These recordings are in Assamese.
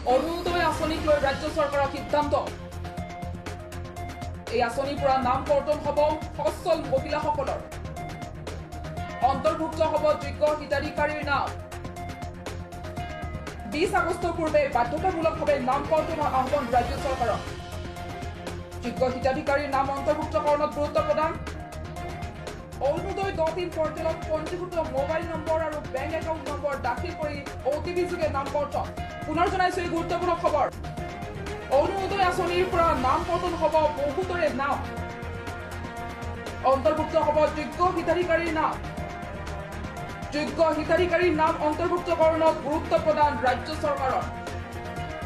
অৰুণোদয় আঁচনিক লৈ ৰাজ্য চৰকাৰৰ সিদ্ধান্ত। এই আঁচনিৰ পৰা নাম কৰ্তন হ'ব সচ্ছল মহিলাসকলৰ। অন্তৰ্ভুক্ত হ'ব যোগ্য হিতাধিকাৰীৰ নাম। 20 আগষ্টৰ পূৰ্বে বাধ্যতামূলকভাৱে নাম কৰ্তনৰ আহ্বান ৰাজ্য চৰকাৰৰ। যোগ্য হিতাধিকাৰীৰ নাম অন্তৰ্ভুক্তকৰণত গুৰুত্ব প্ৰদান। অৰুণোদয় .in পৰ্টেলত পঞ্জীভূত মোবাইল নম্বৰ আৰু বেংক একাউণ্ট নম্বৰ দাখিল কৰি OTP যোগে নাম কৰ্তন। পুনৰ জনাইছো এই গুৰুত্বপূৰ্ণ খবৰ। অৰুণোদয় আঁচনিৰ পৰা নাম কৰ্তন হ'ব বহুতৰে নাম। অন্তৰ্ভুক্ত হ'ব যোগ্য হিতাধিকাৰীৰ নাম। যোগ্য হিতাধিকাৰীৰ নাম অন্তৰ্ভুক্তকৰণত গুৰুত্ব প্ৰদান ৰাজ্য চৰকাৰৰ।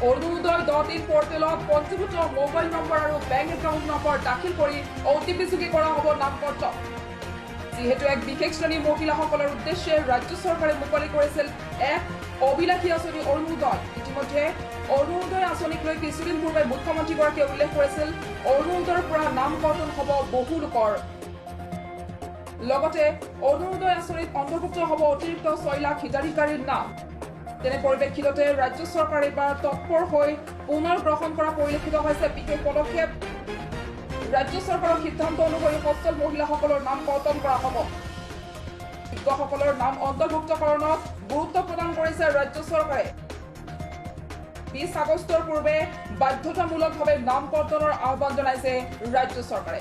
অৰুণোদয় .in পৰ্টেলত পঞ্জীভূত মোবাইল নম্বৰ আৰু বেংক একাউণ্ট নম্বৰ দাখিল কৰি OTP যোগে কৰা হ'ব নাম কৰ্তন। যিহেতু এক বিশেষ শ্ৰেণীৰ মহিলাসকলৰ উদ্দেশ্যে ৰাজ্য চৰকাৰে মুকলি কৰিছিল এক অভিলাষী আঁচনি অৰুণোদয়। ইতিমধ্যে অৰুণোদয় আঁচনিক লৈ কিছুদিন পূৰ্বে মুখ্যমন্ত্ৰীগৰাকীয়ে উল্লেখ কৰিছিল অৰুণোদয়ৰ পৰা নাম কৰ্তন হ'ব বহু লোকৰ। লগতে অৰুণোদয় আঁচনিত অন্তৰ্ভুক্ত হ'ব অতিৰিক্ত 6 লাখ হিতাধিকাৰীৰ নাম। তেনে পৰিপ্ৰেক্ষিততে ৰাজ্য চৰকাৰে এইবাৰ তৎপৰ হৈ পুনৰ গ্ৰহণ কৰা পৰিলক্ষিত হৈছে বিশেষ পদক্ষেপ। ৰাজ্য চৰকাৰৰ সিদ্ধান্ত অনুসৰি সচ্ছল মহিলাসকলৰ নাম কৰ্তন কৰা হ'ব। যোগ্যসকলৰ নাম অন্তৰ্ভুক্তকৰণত গুৰুত্ব প্ৰদান কৰিছে ৰাজ্য চৰকাৰে। 20 আগষ্টৰ পূৰ্বে বাধ্যতামূলকভাৱে নাম কৰ্তনৰ আহ্বান জনাইছে ৰাজ্য চৰকাৰে।